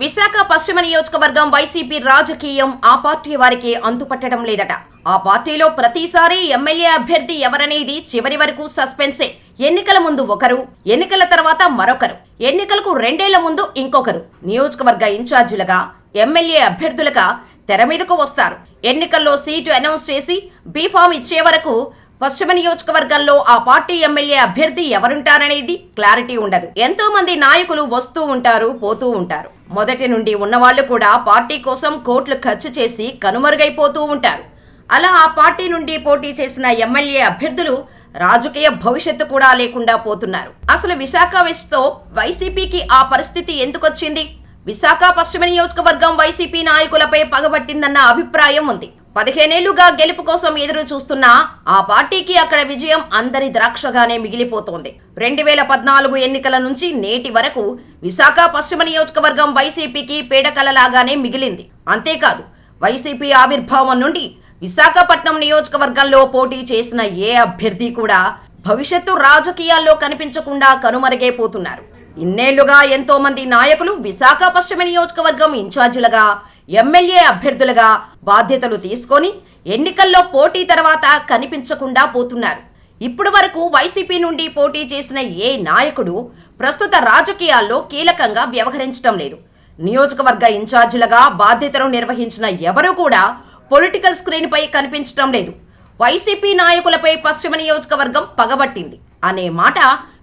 విశాఖ పశ్చిమ నియోజకవర్గం వైసీపీ రాజకీయం ఆ పార్టీ వారికి అంతుపట్టడం లేదట. ఆ పార్టీలో ప్రతిసారి ఎమ్మెల్యే అభ్యర్థి ఎవరనేది చివరి వరకు సస్పెన్సే. ఎన్నికల ముందు ఒకరు, ఎన్నికల తర్వాత మరొకరు, ఎన్నికలకు 2 ఏళ్ల ముందు ఇంకొకరు నియోజకవర్గ ఇన్ఛార్జీలుగా, ఎమ్మెల్యే అభ్యర్థులుగా తెర మీదకు వస్తారు. ఎన్నికల్లో సీటు అనౌన్స్ చేసి బీఫామ్ ఇచ్చే వరకు పశ్చిమ నియోజకవర్గంలో ఆ పార్టీ ఎమ్మెల్యే అభ్యర్థి ఎవరుంటారనేది క్లారిటీ ఉండదు. ఎంతో మంది నాయకులు వస్తూ ఉంటారు, పోతూ ఉంటారు. మొదటి నుండి ఉన్నవాళ్లు కూడా పార్టీ కోసం కోట్లు ఖర్చు చేసి కనుమరుగైపోతూ ఉంటారు. అలా ఆ పార్టీ నుండి పోటీ చేసిన ఎమ్మెల్యే అభ్యర్థులు రాజకీయ భవిష్యత్తు కూడా లేకుండా పోతున్నారు. అసలు విశాఖ వెస్ట్ తో వైసీపీకి ఆ పరిస్థితి ఎందుకొచ్చింది? విశాఖ పశ్చిమ నియోజకవర్గం వైసీపీ నాయకులపై పగబట్టిందన్న అభిప్రాయం ఉంది. 15 ఏళ్లుగా గెలుపు కోసం ఎదురు చూస్తున్నా ఆ పార్టీకి అక్కడ విజయం అందరి ద్రాక్షగానే మిగిలిపోతోంది. 2014 ఎన్నికల నుంచి నేటి వరకు విశాఖ పశ్చిమ నియోజకవర్గం వైసీపీకి పీడకలలాగానే మిగిలింది. అంతేకాదు, వైసీపీ ఆవిర్భావం నుండి విశాఖపట్నం నియోజకవర్గంలో పోటీ చేసిన ఏ అభ్యర్థి కూడా భవిష్యత్తు రాజకీయాల్లో కనిపించకుండా కనుమరుగైపోతున్నారు. ఇన్నేళ్లుగా ఎంతో మంది నాయకులు విశాఖ పశ్చిమ నియోజకవర్గం ఇన్ఛార్జీలుగా, ఎమ్మెల్యే అభ్యర్థులుగా బాధ్యతలు తీసుకొని ఎన్నికల్లో పోటీ తర్వాత కనిపించకుండా పోతున్నారు. ఇప్పటి వరకు వైసీపీ నుండి పోటీ చేసిన ఏ నాయకుడు ప్రస్తుత రాజకీయాల్లో కీలకంగా వ్యవహరించడం లేదు. నియోజకవర్గ ఇన్ఛార్జీలుగా బాధ్యతలు నిర్వహించిన ఎవరూ కూడా పొలిటికల్ స్క్రీన్ పై కనిపించడం లేదు. వైసీపీ నాయకులపై పశ్చిమ నియోజకవర్గం పగబట్టింది అనే మాట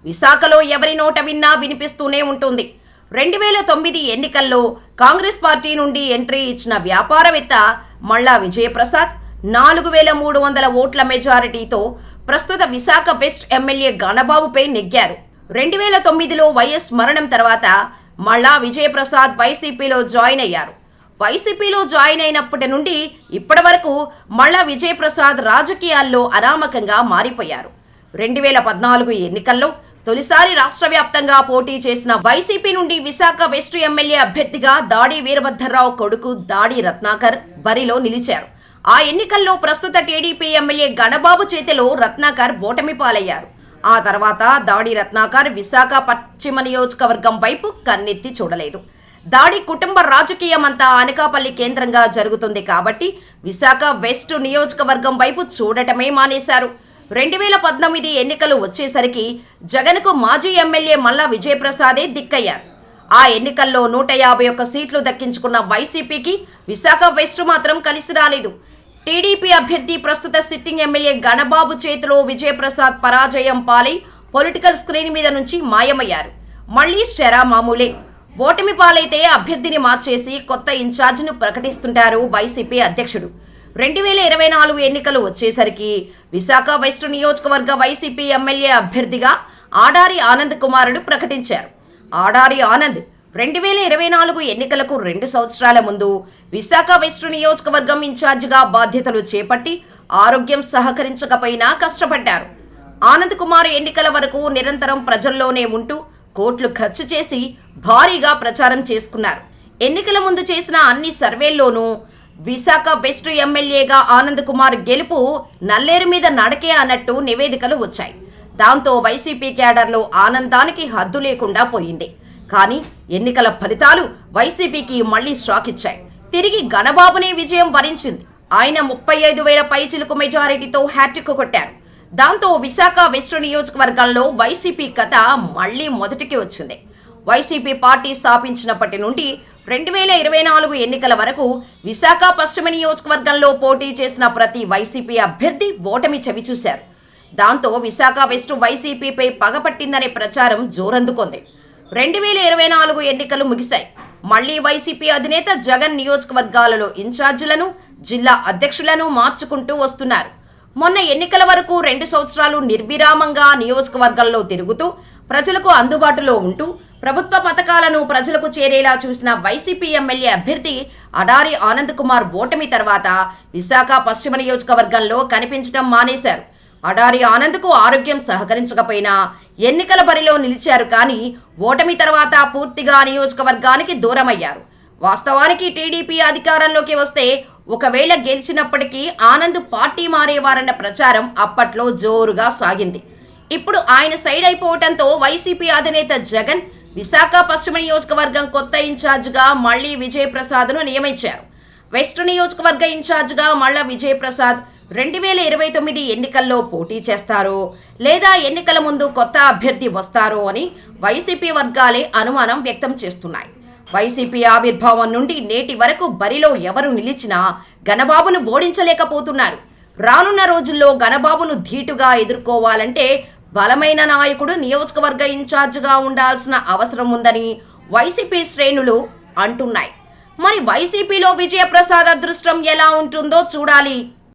విశాఖలో ఎవరి నోట విన్నా వినిపిస్తూనే ఉంటుంది. 2009 ఎన్నికల్లో కాంగ్రెస్ పార్టీ నుండి ఎంట్రీ ఇచ్చిన వ్యాపారవేత్త మల్లా విజయప్రసాద్ 4300 ఓట్ల మెజారిటీతో ప్రస్తుత విశాఖ వెస్ట్ ఎమ్మెల్యే గణబాబుపై నెగ్గారు. 2009లో వైఎస్ మరణం తర్వాత మల్లా విజయప్రసాద్ వైసీపీలో జాయిన్ అయ్యారు. వైసీపీలో జాయిన్ అయినప్పటి నుండి ఇప్పటి వరకు మల్లా విజయప్రసాద్ రాజకీయాల్లో అనామకంగా మారిపోయారు. 2014 ఎన్నికల్లో తొలిసారి రాష్ట్ర వ్యాప్తంగా పోటీ చేసిన వైసీపీ నుండి విశాఖ వెస్ట్ ఎమ్మెల్యే అభ్యర్థిగా దాడి వీరభద్రరావు కొడుకు దాడి రత్నాకర్ బరిలో నిలిచారు. ఆ ఎన్నికల్లో ప్రస్తుత టీడీపీ ఎమ్మెల్యే గణబాబు చేతిలో రత్నాకర్ ఓటమి పాలయ్యారు. ఆ తర్వాత దాడి రత్నాకర్ విశాఖ పశ్చిమ నియోజకవర్గం వైపు కన్నెత్తి చూడలేదు. దాడి కుటుంబ రాజకీయం అంతా అనకాపల్లి కేంద్రంగా జరుగుతుంది కాబట్టి విశాఖ వెస్ట్ నియోజకవర్గం వైపు చూడటమే మానేశారు. 2019 ఎన్నికలు వచ్చేసరికి జగన్కు మాజీ ఎమ్మెల్యే మల్లా విజయప్రసాదే దిక్కయ్యారు. ఆ ఎన్నికల్లో 151 సీట్లు దక్కించుకున్న వైసీపీకి విశాఖ వెస్ట్ మాత్రం కలిసి రాలేదు. టీడీపీ అభ్యర్థి ప్రస్తుత సిట్టింగ్ ఎమ్మెల్యే గణబాబు చేతిలో విజయప్రసాద్ పరాజయం పాలై పొలిటికల్ స్క్రీన్ మీద నుంచి మాయమయ్యారు. మళ్లీ శరా మామూలే. ఓటమి పాలైతే అభ్యర్థిని మార్చేసి కొత్త ఇన్ఛార్జిను ప్రకటిస్తుంటారు వైసీపీ అధ్యక్షుడు. 2024 ఎన్నికలు వచ్చేసరికి విశాఖ వెస్ట్ నియోజకవర్గ వైసీపీ ఎమ్మెల్యే అభ్యర్థిగా ఆడారి ఆనంద్ కుమారుడు ప్రకటించారు. ఆడారి ఆనంద్ 2024 ఎన్నికలకు 2 సంవత్సరాల ముందు విశాఖ వెస్ట్ నియోజకవర్గం ఇన్ఛార్జిగా బాధ్యతలు చేపట్టి ఆరోగ్యం సహకరించకపోయినా కష్టపడ్డారు. ఆనంద్ కుమార్ ఎన్నికల వరకు నిరంతరం ప్రజల్లోనే ఉంటూ కోట్లు ఖర్చు చేసి భారీగా ప్రచారం చేసుకున్నారు. ఎన్నికల ముందు చేసిన అన్ని సర్వేల్లోనూ విశాఖ వెస్ట్ ఎమ్మెల్యేగా ఆనంద్ కుమార్ గెలుపు నల్లేరు మీద నడకే అన్నట్టు నివేదికలు వచ్చాయి. దాంతో వైసీపీ క్యాడర్లో ఆనందానికి హద్దు లేకుండా పోయింది. కానీ ఎన్నికల ఫలితాలు వైసీపీకి మళ్లీ షాక్ ఇచ్చాయి. తిరిగి గణబాబునే విజయం వరించింది. ఆయన 35,000 పైచిలుకు మెజారిటీతో హ్యాట్రిక్ కొట్టారు. దాంతో విశాఖ వెస్ట్ నియోజకవర్గంలో వైసీపీ కథ మళ్లీ మొదటికి వచ్చింది. వైసీపీ పార్టీ స్థాపించినప్పటి నుండి 2024 ఎన్నికల వరకు విశాఖ పశ్చిమ నియోజకవర్గంలో పోటీ చేసిన ప్రతి వైసీపీ అభ్యర్థి ఓటమి చవిచూశారు. దాంతో విశాఖ వెస్ట్ వైసీపీపై పగపట్టిందనే ప్రచారం జోరందుకుంది. 2024 ఎన్నికలు ముగిశాయి. మళ్లీ వైసీపీ అధినేత జగన్ నియోజకవర్గాలలో ఇన్ఛార్జీలను, జిల్లా అధ్యక్షులను మార్చుకుంటూ వస్తున్నారు. మొన్న ఎన్నికల వరకు 2 సంవత్సరాలు నిర్విరామంగా నియోజకవర్గంలో తిరుగుతూ ప్రజలకు అందుబాటులో ఉంటూ ప్రభుత్వ పథకాలను ప్రజలకు చేరేలా చూసిన వైసీపీ ఎమ్మెల్యే అభ్యర్థి అడారి ఆనంద్ కుమార్ ఓటమి తర్వాత విశాఖ పశ్చిమ నియోజకవర్గంలో కనిపించడం మానేశారు. అడారి ఆనంద్కు ఆరోగ్యం సహకరించకపోయినా ఎన్నికల బరిలో నిలిచారు. కానీ ఓటమి తర్వాత పూర్తిగా నియోజకవర్గానికి దూరమయ్యారు. వాస్తవానికి టీడీపీ అధికారంలోకి వస్తే ఒకవేళ గెలిచినప్పటికీ ఆనంద్ పార్టీ మారేవారన్న ప్రచారం అప్పట్లో జోరుగా సాగింది. ఇప్పుడు ఆయన సైడ్ అయిపోవడంతో వైసీపీ అధినేత జగన్ విశాఖ పశ్చిమ నియోజకవర్గం కొత్త ఇన్ఛార్జిగా మళ్లీ విజయప్రసాద్ను నియమించారు. వెస్ట్ నియోజకవర్గ ఇన్ఛార్జిగా మల్ల విజయప్రసాద్ 2029 ఎన్నికల్లో పోటీ చేస్తారో లేదా ఎన్నికల ముందు కొత్త అభ్యర్థి వస్తారో అని వైసీపీ వర్గాలే అనుమానం వ్యక్తం చేస్తున్నాయి. వైసీపీ ఆవిర్భావం నుండి నేటి వరకు బరిలో ఎవరు నిలిచినా గణబాబును ఓడించలేకపోతున్నారు. రానున్న రోజుల్లో గణబాబును ధీటుగా ఎదుర్కోవాలంటే బలమైన నాయకుడు నియోజకవర్గ ఇన్ఛార్జిగా ఉండాల్సిన అవసరం ఉందని వైసీపీ శ్రేణులు అంటున్నాయి. మరి వైసీపీలో విజయప్రసాద్ అదృష్టం ఎలా ఉంటుందో చూడాలి.